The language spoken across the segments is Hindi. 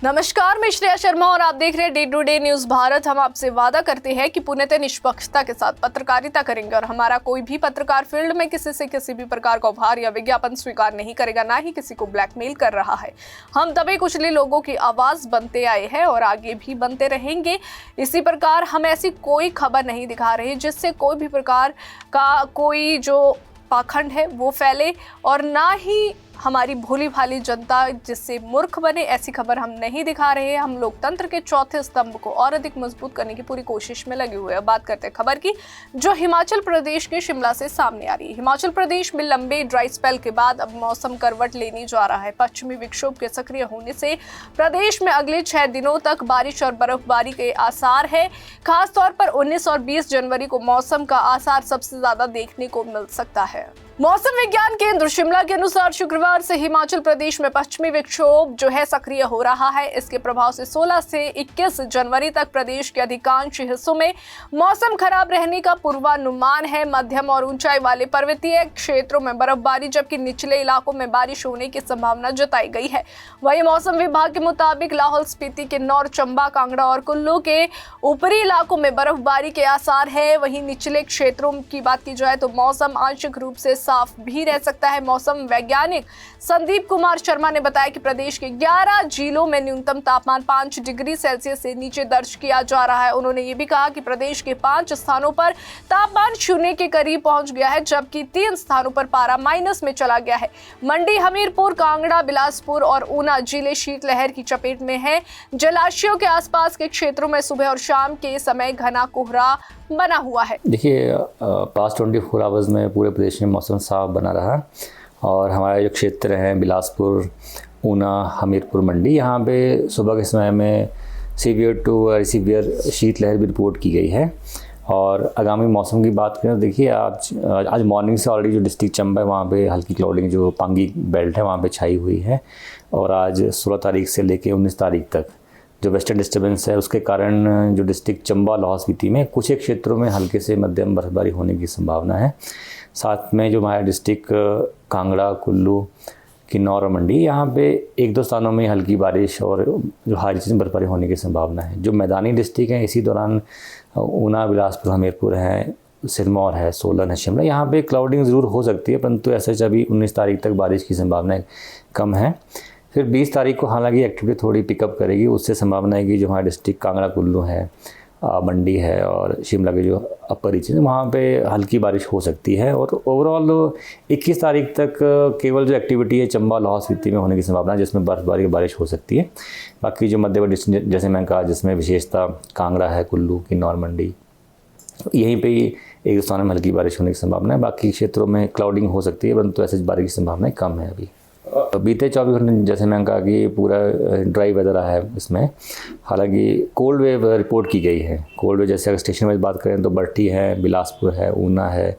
नमस्कार, मैं श्रेया शर्मा और आप देख रहे हैं day to day news Bharat. हम आपसे वादा करते हैं कि पूर्णतः निष्पक्षता के साथ पत्रकारिता करेंगे और हमारा कोई भी पत्रकार फील्ड में किसी से किसी भी प्रकार का उपहार या विज्ञापन स्वीकार नहीं करेगा, ना ही किसी को ब्लैकमेल कर रहा है। हम दबे कुचले लोगों की आवाज बनते आए हैं और आगे भी बनते रहेंगे। इसी प्रकार हम ऐसी कोई खबर नहीं दिखा रहे जिससे कोई भी प्रकार का कोई जो पाखंड है वो फैले और ना ही हमारी भोली भाली जनता जिससे मूर्ख बने, ऐसी खबर हम नहीं दिखा रहे हैं। हम लोकतंत्र के चौथे स्तंभ को और अधिक मजबूत करने की पूरी कोशिश में लगे हुए हैं। अब बात करते हैं खबर की, जो हिमाचल प्रदेश के शिमला से सामने आ रही है। हिमाचल प्रदेश में लंबे ड्राई स्पेल के बाद अब मौसम करवट लेने जा रहा है। पश्चिमी विक्षोभ के सक्रिय होने से प्रदेश में अगले 6 दिनों तक बारिश और बर्फबारी के आसार है। खासतौर पर 19 और 20 जनवरी को मौसम का आसार सबसे ज्यादा देखने को मिल सकता है। मौसम विज्ञान केंद्र शिमला के अनुसार शुक्रवार से हिमाचल प्रदेश में पश्चिमी विक्षोभ जो है सक्रिय हो रहा है। इसके प्रभाव से 16 से 21 जनवरी तक प्रदेश के अधिकांश हिस्सों में मौसम खराब रहने का पूर्वानुमान है। मध्यम और ऊंचाई वाले पर्वतीय क्षेत्रों में बर्फबारी जबकि निचले इलाकों में बारिश होने की संभावना जताई गई है। वहीं मौसम विभाग के मुताबिक लाहौल स्पीति, किन्नौर, चंबा, कांगड़ा और कुल्लू के ऊपरी इलाकों में बर्फबारी के आसार है। वहीं निचले क्षेत्रों की बात की जाए तो मौसम आंशिक रूप से साफ भी रह सकता है। मौसम वैज्ञानिक संदीप कुमार शर्मा ने बताया कि प्रदेश के 11 जिलों में न्यूनतम तापमान 5 डिग्री सेल्सियस से नीचे दर्ज किया जा रहा है। उन्होंने ये भी कहा कि प्रदेश के 5 स्थानों पर तापमान शून्य के करीब पहुंच गया है, जबकि 3 स्थानों पर पारा माइनस में चला गया है। मंडी, हमीरपुर, कांगड़ा, बिलासपुर और ऊना जिले शीतलहर की चपेट में है। जलाशयों के आसपास के क्षेत्रों में सुबह और शाम के समय घना कोहरा बना हुआ है। देखिए, पास्ट 24 आवर्स में पूरे प्रदेश में मौसम साफ बना रहा और हमारे जो क्षेत्र हैं बिलासपुर, ऊना, हमीरपुर, मंडी, यहाँ पे सुबह के समय में सीवियर टू सीवियर शीतलहर भी रिपोर्ट की गई है। और आगामी मौसम की बात करें तो देखिए आज मॉर्निंग से ऑलरेडी जो डिस्ट्रिक्ट चंबा है वहाँ पे हल्की क्लाउडिंग जो पांगी बेल्ट है वहाँ पे छाई हुई है। और आज 16 तारीख से लेकर 19 तारीख तक जो वेस्टर्न डिस्टर्बेंस है उसके कारण जो डिस्ट्रिक्ट चंबा, लाहौल स्पीति में कुछ एक क्षेत्रों में हल्के से मध्यम बर्फबारी होने की संभावना है। साथ में जो हमारे डिस्ट्रिक्ट कांगड़ा, कुल्लू, किन्नौर और मंडी, यहाँ पे 1-2 स्थानों में हल्की बारिश और जो हाई से बर्फबारी होने की संभावना है। जो मैदानी डिस्ट्रिक्ट हैं इसी दौरान ऊना, बिलासपुर, हमीरपुर है, सिरमौर है, सोलन है, शिमला, यहाँ पे क्लाउडिंग ज़रूर हो सकती है, परंतु ऐसे अभी 19 तारीख तक बारिश की संभावना कम है। फिर 20 तारीख को हालांकि एक्टिविटी थोड़ी पिकअप करेगी, उससे संभावना है कि जो हमारा डिस्ट्रिक्ट कांगड़ा, कुल्लू है, मंडी है और शिमला के जो अपर रीजन वहाँ पे हल्की बारिश हो सकती है। और ओवरऑल 21 तारीख तक केवल जो एक्टिविटी है चंबा, लाहौल स्पीति में होने की संभावना है, जिसमें बर्फबारी की बारिश हो सकती है। बाकी जो मध्यवर्ती डिस्ट्रिक्ट जैसे मैंने कहा जिसमें विशेषता कांगड़ा है, कुल्लू, किन्नौर, मंडी, यहीं पे ही एक स्थान में हल्की बारिश होने की संभावना है। बाकी क्षेत्रों में क्लाउडिंग हो सकती है, परंतु ऐसे बारिश की संभावना कम है। अभी बीते 24 घंटे जैसे मैंने कहा कि पूरा ड्राई वेदर रहा है इसमें। हालांकि कोल्ड वेव रिपोर्ट की गई है। कोल्ड वेव जैसे अगर स्टेशन वाइज बात करें तो बट्टी है, बिलासपुर है, ऊना है,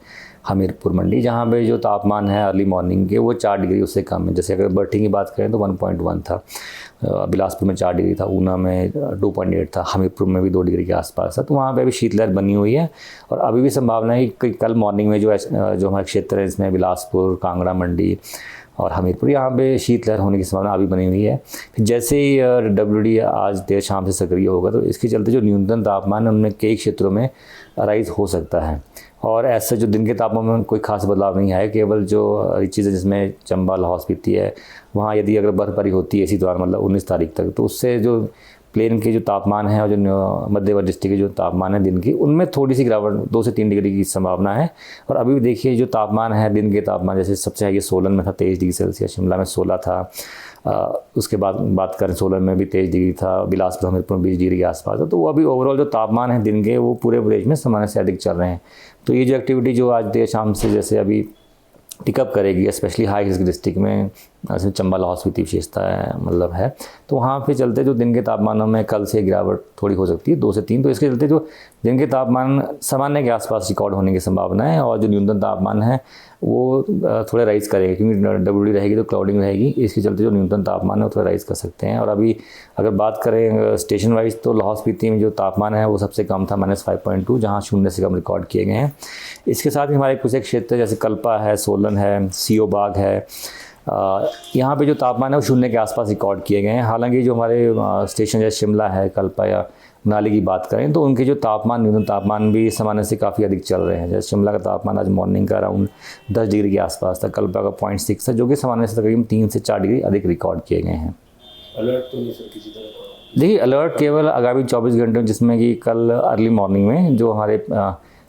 हमीरपुर, मंडी, जहाँ पे जो तापमान है अर्ली मॉर्निंग के वो 4 डिग्री उससे कम है। जैसे अगर बट्टी की बात करें तो 1.1 था, बिलासपुर में 4 डिग्री था, ऊना में 2.8 था, हमीरपुर में भी 2 डिग्री के आसपास था। तो वहाँ पे अभी शीतलहर बनी हुई है और अभी भी संभावना है कि कल मॉर्निंग में जो हमारे क्षेत्र है इसमें बिलासपुर, कांगड़ा, मंडी और हमीरपुर, यहाँ पे शीतलहर होने की संभावना अभी बनी हुई है। फिर जैसे ही WD आज देर शाम से सक्रिय होगा तो इसके चलते जो न्यूनतम तापमान है उनमें कई क्षेत्रों में राइज हो सकता है। और ऐसे जो दिन के तापमान में कोई खास बदलाव नहीं है, केवल जो चीज़ें जिसमें चंबा, लाहौल स्पीति है वहाँ यदि अगर बर्फबारी होती है इसी दौरान मतलब 19 तारीख तक, तो उससे जो प्लेन के जो तापमान है और जो मध्यवर्ती डिस्ट्रिक्ट के जो तापमान है दिन की, उनमें थोड़ी सी गिरावट 2 से 3 डिग्री की संभावना है। और अभी भी देखिए जो तापमान है दिन के तापमान, जैसे सबसे हाई सोलन में था 23 डिग्री सेल्सियस, शिमला में 16 था, उसके बाद बात करें सोलन में भी 23 डिग्री था, बिलासपुर, हमीरपुर में 20 डिग्री के आसपास था। तो वो अभी ओवरऑल जो तापमान है दिन के वो पूरे प्रदेश में सामान्य से अधिक चल रहे हैं। तो ये जो एक्टिविटी जो आज देर शाम से जैसे अभी पिकअप करेगी, स्पेशली हाई रिस्क डिस्ट्रिक्ट में जैसे चंबा, लाहौल स्पीति विशेषता है मतलब है, तो वहाँ पे चलते जो दिन के तापमानों में कल से गिरावट थोड़ी हो सकती है 2 से 3। तो इसके चलते जो दिन के तापमान सामान्य के आसपास रिकॉर्ड होने की संभावना है और जो न्यूनतम तापमान है वो थोड़े राइज़ करेगा, क्योंकि WD रहेगी तो क्लाउडिंग रहेगी, इसके चलते जो न्यूनतम तापमान है वो थोड़ा राइज़ कर सकते हैं। और अभी अगर बात करें स्टेशन वाइज तो लाहौल स्पीति में जो तापमान है वो सबसे कम था -5.2, जहाँ 0 से कम रिकॉर्ड किए गए हैं। इसके साथ ही हमारे कुछ एक क्षेत्र जैसे कल्पा है, सोलन है, CO बाग है, यहाँ पे जो तापमान है वो शून्य के आसपास रिकॉर्ड किए गए हैं। हालांकि जो हमारे स्टेशन जैसे शिमला है, कल्पा या मनाली की बात करें तो उनके जो तापमान, न्यूनतम तापमान भी सामान्य से काफ़ी अधिक चल रहे हैं। जैसे शिमला का तापमान आज मॉर्निंग का अराउंड 10 डिग्री के आसपास था, कल्पा का 0.6 है, जो कि सामान्य से तकरीबन 3 से 4 डिग्री अधिक रिकॉर्ड किए गए हैं। अलर्ट तो नहीं सर किसी तरह का? देखिए, अलर्ट केवल आगामी 24 घंटों, जिसमें कि कल अर्ली मॉर्निंग में जो हमारे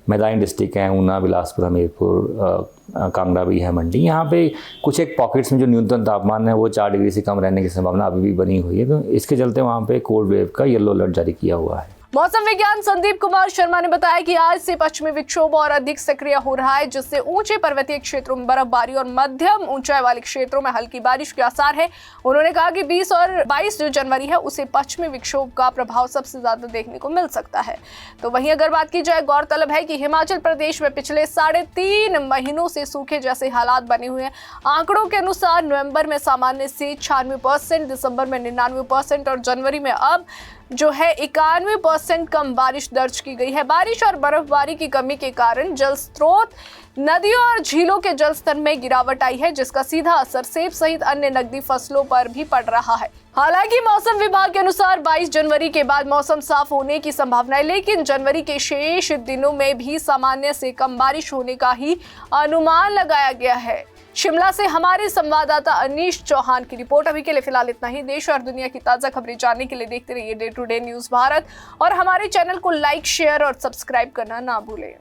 मैदानी डिस्ट्रिक्ट हैं, ऊना, बिलासपुर, हमीरपुर, कांगड़ा भी है, मंडी, यहाँ पे कुछ एक पॉकेट्स में जो न्यूनतम तापमान है वो 4 डिग्री से कम रहने की संभावना अभी भी बनी हुई है। तो इसके चलते वहाँ पे कोल्ड वेव का येलो अलर्ट जारी किया हुआ है। मौसम विज्ञान संदीप कुमार शर्मा ने बताया कि आज से पश्चिमी विक्षोभ और अधिक सक्रिय हो रहा है, जिससे ऊंचे पर्वतीय क्षेत्रों में बर्फबारी और मध्यम ऊंचाई वाले क्षेत्रों में हल्की बारिश के आसार है। उन्होंने कहा कि 20 और 22 जो जनवरी है उसे पश्चिमी विक्षोभ का प्रभाव सबसे ज्यादा देखने को मिल सकता है। तो वहीं अगर बात की जाए, गौरतलब है कि हिमाचल प्रदेश में पिछले 3.5 महीनों से सूखे जैसे हालात बने हुए हैं। आंकड़ों के अनुसार नवंबर में सामान्य से 96%, दिसंबर में 99% और जनवरी में अब जो है 91% कम बारिश दर्ज की गई है। बारिश और बर्फबारी की कमी के कारण जल स्रोत, नदियों और झीलों के जल स्तर में गिरावट आई है, जिसका सीधा असर सेब सहित अन्य नकदी फसलों पर भी पड़ रहा है। हालांकि मौसम विभाग के अनुसार 22 जनवरी के बाद मौसम साफ होने की संभावना है, लेकिन जनवरी के शेष दिनों में भी सामान्य से कम बारिश होने का ही अनुमान लगाया गया है। शिमला से हमारे संवाददाता अनीश चौहान की रिपोर्ट। अभी के लिए फिलहाल इतना ही। देश और दुनिया की ताज़ा खबरें जानने के लिए देखते रहिए day to day news Bharat और हमारे चैनल को लाइक, शेयर और सब्सक्राइब करना ना भूलें।